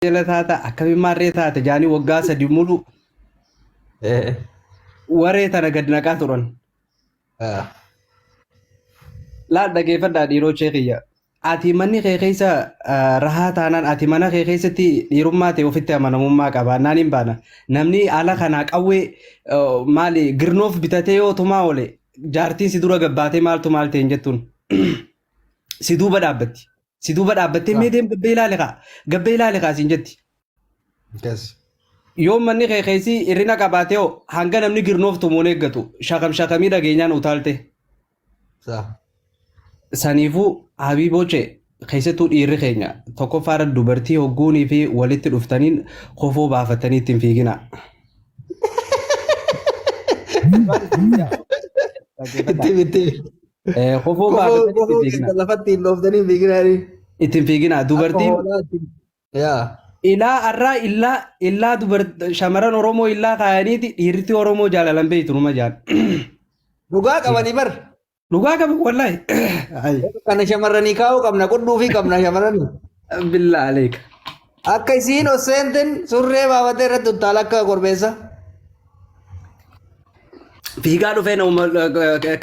jala taata akkamiin maarree taate jaanii waggaa sadi mulu Eh, waree tana gad naqaa turan. ah, Laal dhageeffadhaa dhiiroo ishee kiyya. Ati manni kee keessa rahaa taanaan ati mana kee keessatti dhiirummaa ta'e ofitti amanamummaa qaba. Naan hin baana. Namni haala kanaa qawwee maali girnoof bitatee yoo tumaa oole jaartiin si dura gabbaatee maaltu maal ta'e hin jettuun. Si duuba dhaabbatti. Si duuba dhaabbattee ah, mee deem gabbee ilaale kaa. Gabbee ilaale kaa siin jetti. yes. Yoo manni kee keessi hirrina qabaatee hoo hanga namni girnoof tumuun eeggatu shakamii dhageenyaan utaalte. Sa. Saniifuu Habiibooche keessattuu dhiirri keenya tokkoffaadha dubartii hogguunii fi walitti dhuftaniin kofoo baafatanii ittiin fiigina. Itti. Kofoo Kofoo baafatanii ittiin kofoo fiigina. lafatti hin dhooftanii fiiginaani. Ittiin fiigina. Akka Dubartiin hoolaatti. Yaa. ilaa arraa illaa shamaran Oromoo illaa kaayaniiti dhiirti Oromoo jaalalan beeytu numa jaal. Dhugaa qabanii bar. Dhugaa qabu wallaahi. Kana shamarranii kaa'uu qabna qudhuu fi qabna shamarranii. Billaa aleeka. Akka isiin osseenten surree baafatee irratti uttaala akka korbeessa. Fiigaa dhufee nama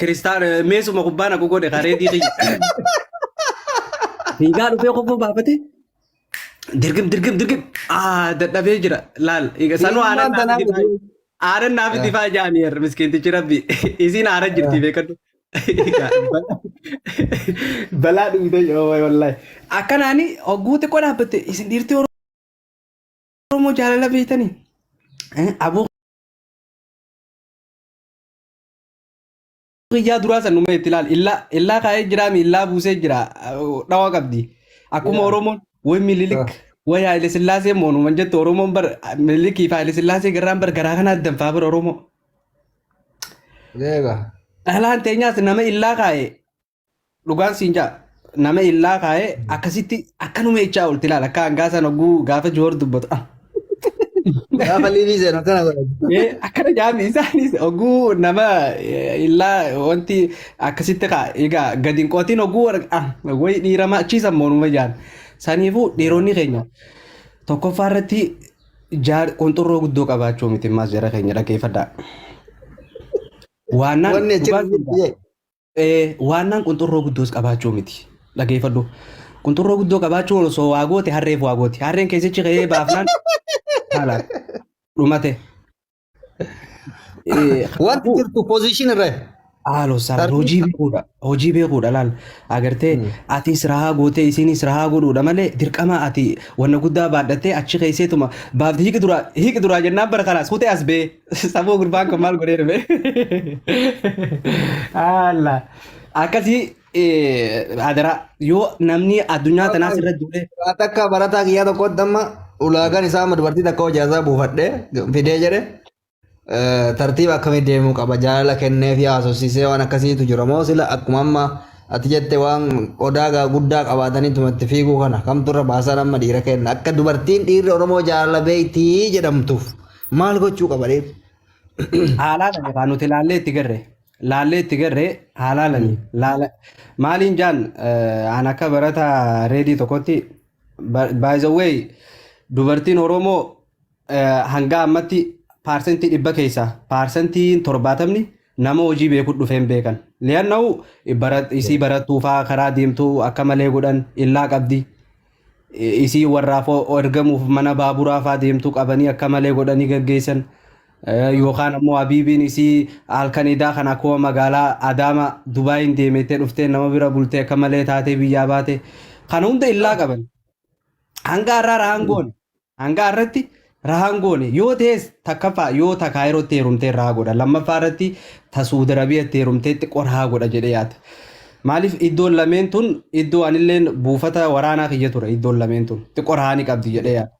kiristaan meesuma kubbaa na godhe kareetii xiyya. Fiigaa dhufee kofoo baafatee dirgim dadhabee jira laal sanuu Eenyummaan tanaaf aaran naaf itti faa jaaniyer miskiintichi rabbi isiin aaran jirti beekadhu. Balaa dhumte yoo wallahi akkanaani hogguu xiqqoo dhaabbatte isin dhiirtii Oromoo jaalala beektanii aboo guyyaa duraa san numa itti ilaal illaa kaa'ee jira illaa buusee jira dhawa qabdi akkuma Oromoon way mililik way Haile Sillaasee moonuman jettu Oromoon bar mililikii fi Haile Sillaasee garraan bar garaa kanaa danfaa bar Oromoo. Eega. Dhalaan teenyaas nama illaa kaa'ee dhugaan siin jaa nama illaa kaa'ee akkasitti akkanuma ichaa olti ilaala akka hangaasan hogguu gaafa joor dubbatu. Gaafa liivii seenu akkana godhatu. Akkana jaamni isaanis hogguu nama illaa wanti akkasitti kaa egaa gadi hin qootiin hogguu wayi dhiirama achiisan moonuma jaan. Saniifuu dhiironni keenya tokkoffaa irratti qunxurroo guddoo qabaachuu miti maas jara keenya dhageeffadhaa. Wanni Waannaan qunxurroo guddoos qabaachuu miti dhageeffadhu. Qunxurroo guddoo qabaachuun osoo waa goote harreef waa gooti. Harreen keessatti ka'ee baafnaan haala dhumate. wanti jirtu position irra. Haaloo sara hojii beekuudha laal agartee atis rahaa gootee isinis rahaa godhuudha malee dirqama ati wanna guddaa baadhattee achi keesseetuma baafti hiiki duraa jennaan bara kanaas kutee as bee saboo gurbaan kan maal godhee dhufe. Haala akkasii adara yoo namni addunyaa tanaas irra duulee. Takka barataa kiyyaa tokkotti amma ulaagaan isaa dubartii takka hojjaasaa buufadhee fidee jedhe. Tartiiba akkamii deemuu qaba jaalala kennee fi haasofsiisee waan akkasiitu jira moo sila akkuma amma ati jette waan odaa guddaa qabaatanii tumatti fiiguu kana kamturra baasan amma dhiira kenna akka dubartiin dhiirri Oromoo jaalala beeytii jedhamtuuf maal gochuu qaba dhiirri? Haalaalan afaan nuti laallee itti garree haalaalanii maaliin jaan an akka barataa reedii tokkotti by the way dubartiin Oromoo hanga ammatti paarsentii 100 keessaa paarsentiin 70 nama hojii beekuu dhufeen beekan. Liyaanna'u isii barattuufaa karaa deemtuu akka malee godhan illaa qabdi. Isii warraaf ergamuuf mana baaburaa faa deemtuu qabanii akka malee godhanii gaggeessan. Yookaan ammoo Habiibiin isii halkaniidaa kan akkuma magaalaa Adaama Dubaayin deemettee dhuftee nama bira bultee akka malee taatee biyyaa baate. Kana hunda illaa qaban. Hanga har'aa rahaan goone. Hanga har'atti rahaan goone yoo ta'es takkaffaa yoo takkaa yerootti heerumtee rahaa godha lammaffaa irratti tasuuda rabiyyatti heerumteetti qoraa godha jedhee yaada. Maaliif iddoon lameen tun iddoo anilleen buufata waraanaa kiyya ture iddoon lameen tun xiqqoo rahaa ni qabdi jedhee yaada.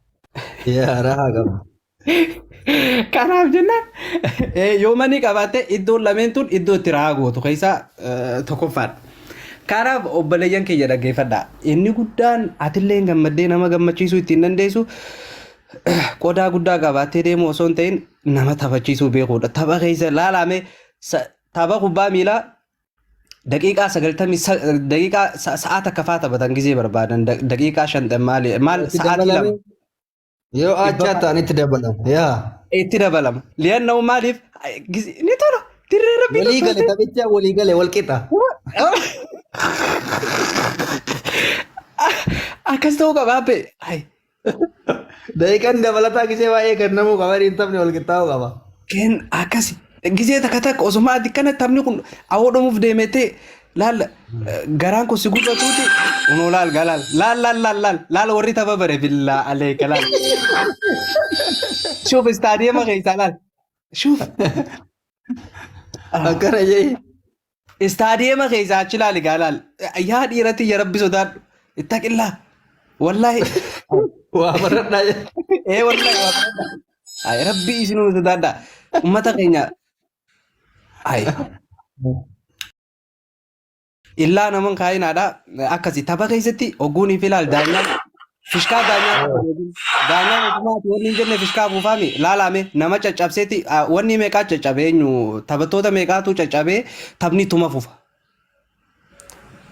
Yaa rahaa qaba. Kanaaf jennaan yoo manni qabaatte iddoon lameen tun iddoo itti rahaa gootu keessaa tokkoffaadha. Kanaaf obboleeyyan kiyya dhaggeeffadhaa inni guddaan atillee gammaddee nama gammachiisuu ittiin dandeessu. Qodaa guddaa qabaatee deemu osoo hin ta'in nama taphachiisuu beekuudha. Tapha keessa laalame tapha kubbaa miilaa daqiiqaa 90 daqiiqaa sa'aata akka faa taphatan gizee barbaadan daqiiqaa 50 maal sa'aatii lama Yoo dhibba achaa ta'anitti dabalamu. Yaa. itti dabalama. Li'aanna'u maaliif ni tola dirree rabbii Walii gale tolfamte. taphicha walii gale wal qixa. Akkas ta'uu qaba abbee. Daqiiqaan dabalataa gisee baay'ee kennamuu qaba. Hin taphne wal qixxaa'uu qaba. Keen akkasi gisee takka takka osuma addi kana taphni kun awwaadhamuuf deemetee laal garaan kun si gubbatuuti unoo laal galaal laal warri tapha bare billaa aleeka laal. Shuuf istaadiyeema keessaa laal. Shuuf Akkana jee. istaadiyeema keessaa achi laali gaalaal. Yaa dhiiratti ya rabbi sodaadhu. Ittaqillaa. Wallaahi. Waa baradhaa jee. Wallaahi waa baradhaa. Ay rabbi isinuu sodaadhaa. Ummata keenya. Ay. Illaa naman kaayinaadha. Akkasi tapha keessatti ogguunii fi laal daanyaan fishkaa daanyaan mootummaati wanni hin jenne fishkaa buufaami laalame nama caccabseeti wanni meeqaa caccabee eenyu taphattoota meeqaatu caccabee taphni tuma fufa.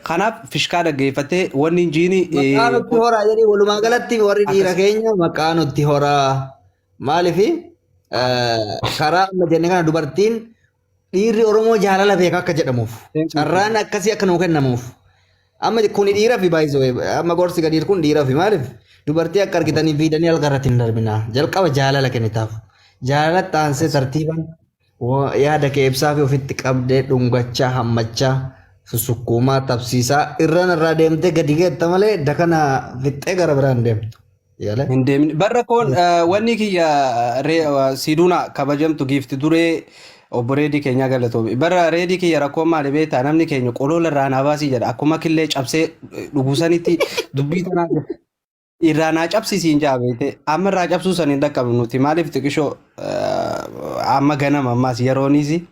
Kanaaf fishkaa dhaggeeffatee wanni injiini Maqaa nutti horaa jedhanii walumaa galatti warri dhiira keenya maqaa nutti horaa. Maaliifi karaa amma jenne kana dubartiin dhiirri Oromoo jaalala beeka akka jedhamuuf. Carraan akkasii akka nuu kennamuuf. Amma kun dhiira fi baay'isoo amma gorsi gadiir kun dhiira fi maaliif dubartii akka argitanii fiidanii halkan irratti hin darbinaa. Jalqaba jaalala kennitaaf. Jaalala taansee tartiiban yaada kee ibsaa fi ofitti qabdee dhungachaa hammachaa susukkuumaa tapsiisaa irraa deemtee gadi geetta malee dakana fixxee gara biraan deemtu. hin deemne. Barra koon wanni kiyya siiduuna kabajamtu giifti duree obbo Reedii keenya galatoome. Bara Reedii kiyya rakkoo maali beektaa namni keenya qolola irraa naa baasii jedha. Akkuma killee cabsee dhugusanitti dubbii tanaa irraa naa cabsisiin jaabeete. Amma irraa cabsuu san hin dhaqqabnu nuti maaliif xiqishoo amma ganama ammaas yerooniisi.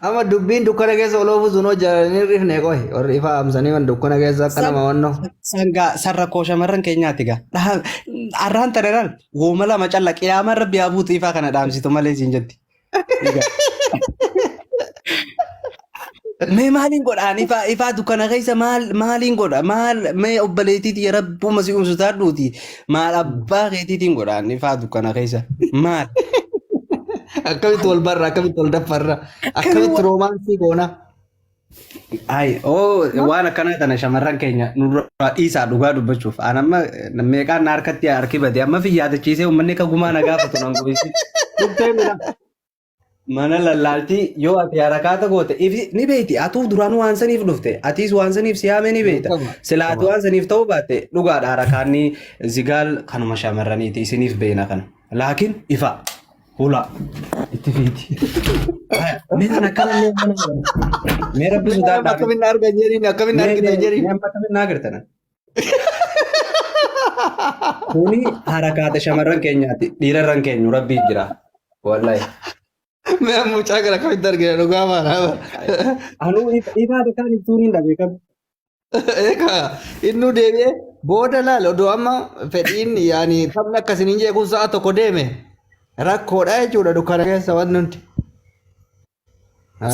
Amma dubbiin dukkana keessa oloofu sunoo jaalanii rifne qoy warri ifa amsanii man dukkana keessa akka nama wannoo. Sangaa sarra koo shamarran keenyaati gaa. Arraan tanaraan wooma lama calla qiyaama rabbi haa buutu ifaa kana dhaamsitu malee siin jetti. Mee maaliin godhaan ifaa dukkana keessa maaliin godha mee obboleetiiti ya rabbuma si umsu taadhuuti maal abbaa keetiitiin godhaan ifaa dukkana keessa maal. Akkamitti wal barra akkamitti wal daffarra akkamitti roomaansii goona. Waan akkanaa tana shamarran keenya nurraa dhiisaa dhugaa dubbachuuf an amma meeqaan na harkatti harki bade amma fi yaadachiisee uummanni akka gumaa na gaafatu nan gobeessi. Dhuftee mina mana lallaaltii yoo ati harakaata goote ni beekti atuuf duraan waan saniif dhufte atiis waan saniif siyaame ni beekta sila ati waan saniif ta'uu baatte dhugaadha harakaanni zigaal kanuma shamarraniiti isiniif beena kana laakiin ifa. Hula itti fiiti. Mee akkana mee rabbi sodaadhaa. Akkamitti argan jedhiin akkamitti argitan jedhiin. Mee akkamitti argitan. Kuni harakaata shamarran keenyaati dhiirarran keenyu rabbii jira. Wallahi. Mee mucaa kana akkamitti argina dhugaa maana. Anuu ifaata kaan ibsuun hin dhabe qabu. Egaa inni deebi'ee booda laal odoo amma fedhiin yaani taphni akkasiin jeequun sa'a tokko deeme. Rakkoodha jechuudha dukkana keessa waan nuti.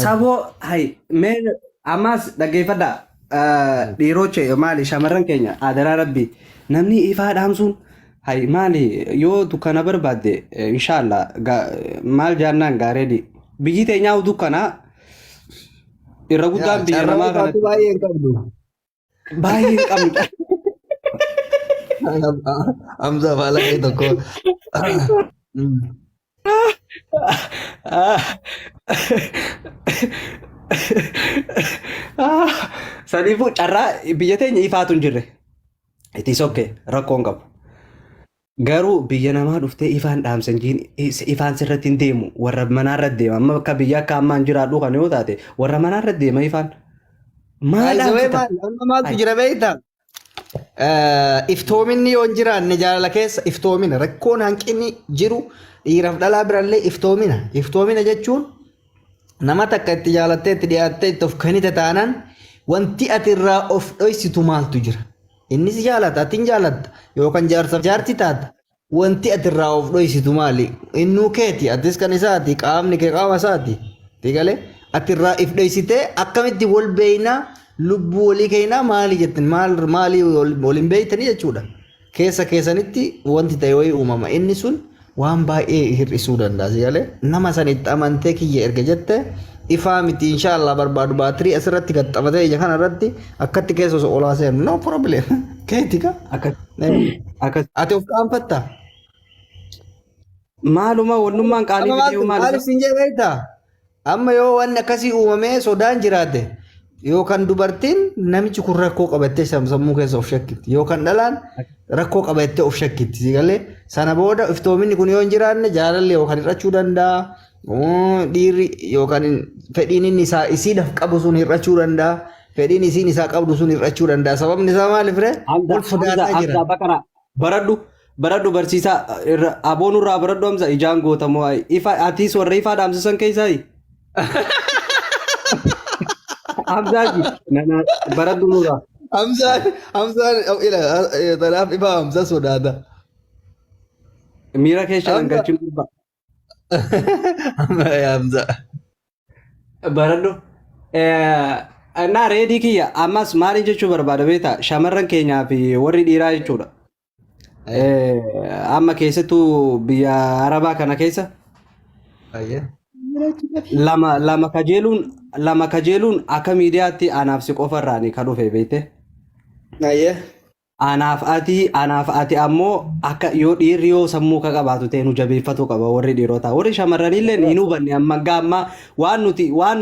Saboo mee ammas dhaggeeffadhaa dhiirooche maali shamarran keenya adaraa rabbi namni ifaa dhaamsuun maali yoo dukkana barbaadde inshaallah maal jaannaan gaareedi biyyi teenyaa dukkanaa irra guddaan biyya namaa kanatti baay'ee hin qabdu. Baay'ee hin qabnu. Hamza faalaqee tokko. Saniifuu carraa biyya teenya ifaatu hin jirre. Itti sokkee rakkoon qabu. Garuu biyya namaa dhuftee ifaan dhaamsan ifaan sirratti hin deemu warra manaarra deema amma akka biyya akka ammaan jiraadhu kan yoo taate warra manaarra deema ifaan. Maaltu jira beektaa? Iftoominni yoo hin jiraanne jaalala keessa iftoomina rakkoon hanqinni jiru dhiiraaf dhalaa birallee iftoomina. Iftoomina jechuun nama takka itti jaalattee itti dhiyaattee itti of kennite taanaan wanti ati irraa of dhoysitu maaltu jira. Innis jaalata ati hin jaalatta yookaan jaarsaaf jaarti taata. Wanti ati irraa of dhoysitu maali? Innuu keeti atis kan isaati qaamni kee qaama isaati. Tigalee ati irraa if dhoysitee akkamitti wal beeynaa lubbuu walii keenyaa maali jettin maalii waliin beeytanii jechuudha. keessa keessanitti wanti ta'e wayii uumama inni sun waan baay'ee hir'isuu danda'a sigalee nama sanitti amantee kiyya erga jette ifaa miti inshaallah barbaadu baatirii asirratti gaxxabatee ija kana irratti akkatti keessa osoo olaa seenu no problem keetika ati of qaanfatta maaluma wannummaan qaalii fidee maaliif sin jedheeta amma yoo wanni akkasii uumamee sodaan jiraate yookaan dubartiin namichi kun rakkoo qabattee sammuu keessa of shakkitti yookaan dhalaan rakkoo qabattee of shakkitti sigalee sana booda iftoominni kun yoo hin jiraanne jaalalli yookaan hir'achuu danda'a dhiirri yookaan fedhiin inni isaa isiidhaaf qabu sun hir'achuu danda'a fedhiin isiin isaa qabdu sun hir'achuu danda'a sababni isaa maaliif ree wal fudhataa jira. Baradhu barsiisaa aboon irraa baradhu amsa ijaan gootamoo ifa atiis warra ifaa dhaamsisan keessaayi. Hamzaaji nana baradhu nurraa. Hamzaan ila tanaaf ifa hamza sodaata. Miira keessa galchuun gurba. Hamza. Baradhu. Naa reedii kiyya ammas maali jechuu barbaada beektaa shamarran keenyaa fi warri dhiiraa jechuudha. Amma keessattuu biyya Arabaa kana keessa lama kajeeluun akka miidiyaatti anaaf si qofarraani kan dhufe beekte. Anaaf ati ammoo akka yoo dhiirri yoo sammuu ka qabaatu ta'e nu jabeeffatu qaba warri dhiirota warri shamarranillee hin hubanne amma gaamma waan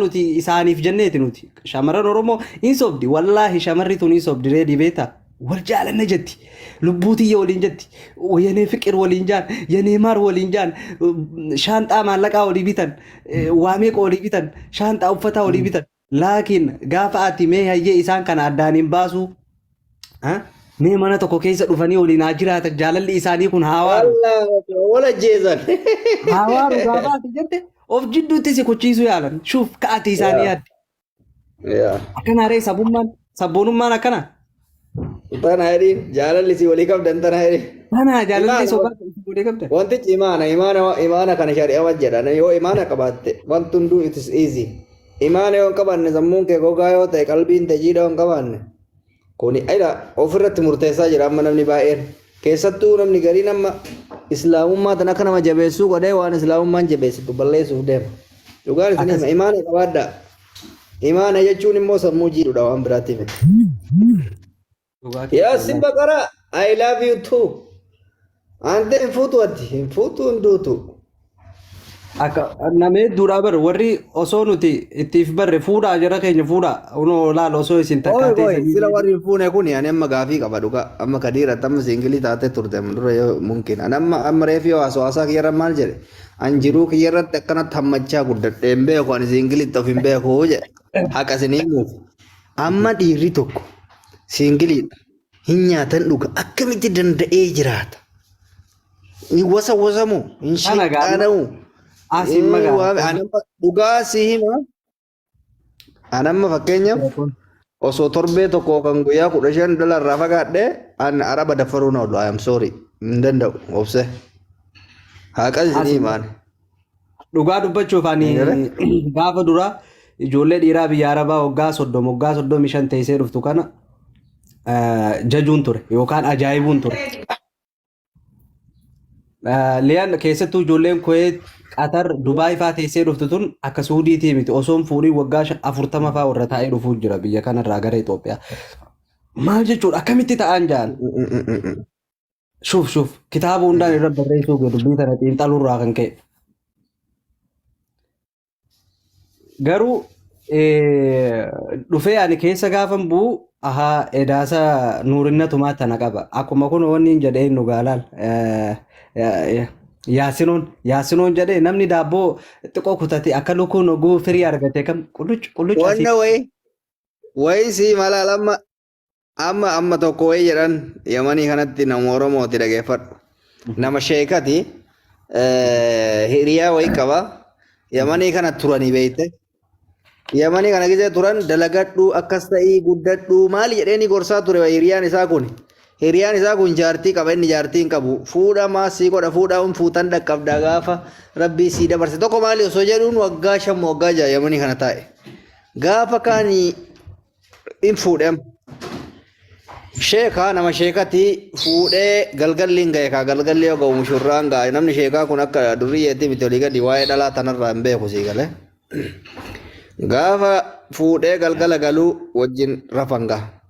nuti isaaniif jenneeti nuti shamarran Oromoo hin sobdi wallaahi shamarri tun hin sobdi reedii beektaa. والجالنا جتي لبوتي ولين جتي ويني فكر ولين جان يني مار ولين جان شانت أمان لك أولي بيتن واميك أولي بيتن شانت أوفتا أولي بيتن لكن قافاتي مي هي إنسان كان عدانين باسو ها مي مانا تكو كيسة رفاني ولي ناجرات جال اللي إنسان يكون هاوار ولا جيزن هاوار وقافاتي جتي of jiddu tisi kuchisu yalan shuf kaati isaniyat akana re sabunman akana Tana hari jalan si wali kam dan tana hari. Tana jalan si sobat wali kam dan. Wanti imana kana syariah wajjada. Yo imana kabatte. Want to do it is easy. Imana yon kabanne zammun ke gogayo te kalbin te jida yon kabanne. Kuni aida ofirrat murtesa jira amma namni baay'een. Keessattuu namni garii nama islaamummaa tan akka nama jabeessuu godhee waan islaamummaan jabeessitu balleessuuf deema. Dhugaan isin imaana qabaadha. Imaana jechuun immoo sammuu jiidhudha waan biraatti miti. Yes, Simbakara, I love you too. Ante futu ndutu. Akka namee duraa bar warri osoo nuti ittiif barre fuudhaa jara keenya fuudhaa unoo laal osoo isin takkaatee sila warri fuune kun ani amma gaafii qaba dhuga amma kadiira tamma singilii taatee turte dura yoo mumkin ani amma reefi yoo haasaa kiyyarra maal jedhe an jiruu kiyyarratti akkanatti hammachaa guddadhe hin beeku ani singilitti of hin beeku jedhe haqa isinii muufi amma dhiirri tokko singiliidha hin nyaatan dhuga akkamitti danda'ee jiraata ni wasamu hin shiqaanamu Asin magaa. Dhugaa si hima. Anamma fakkeenyaaf osoo torbee tokko kan guyyaa 15 dolarraa fagaadhe an araba dafaruu na oolu. I am sorry. Hin danda'u. Obse. Haqa isinii himaan. Dhugaa dubbachuuf ani gaafa dura ijoollee dhiiraa biyya arabaa waggaa 35 teessee dhuftu kana jajuun ture yookaan ajaa'ibuun ture. Liyaan keessattuu ijoolleen Kuwait Qatar Dubaay fa'aa teessee dhuftu tun akka Suudiitii miti osoon fuudhii waggaa 40 fa'aa warra taa'ee dhufuu jira biyya kanarraa gara Itoophiyaa. Maal jechuudha akkamitti ta'an jaan? Shuf kitaaba hundaan irra barreessuu dubbii tana xiinxaluurraa kan ka'e. Garuu dhufee ani keessa gaafan bu'u ahaa edaasa nuurinnatumaa tana qaba. Akkuma kun wanni hin jedhee nu gaalaal. Yaasinoon jedhee namni daabboo xiqqoo kutate akka lukkuun oguu firii argate kam qullucca. Wanna wayi si malaal amma tokko wayi jedhan Yamanii kanatti nama Oromooti dhageeffadhu. Nama sheekati hiriyaa wayi qaba. Yamanii kana turanii beeyte. Yamanii kana gisee turan dalagadhu akkas ta'ii guddadhu maali jedheeni gorsaa ture hiriyaan isaa kun. Hiriyaan isaa kun jaartii qaba inni jaartii hin qabu. Fuudha maasii godha fuudhaan fuutan dhaqqabda gaafa rabbii sii dabarse tokko maali osoo jedhuun waggaa 5 waggaa 6 Yamanii kana taa'e. Gaafa kaanii hin fuudham. Sheekaa nama sheekati fuudhee galgalliin ga'e kaa galgalli yoo ga'u mushurraan ga'a namni sheekaa kun akka duriyyeetti miti olii gadi waa'ee dhalaa tanarraa hin beeku sii galee gaafa fuudhee galgala galuu wajjin rafan ga'a.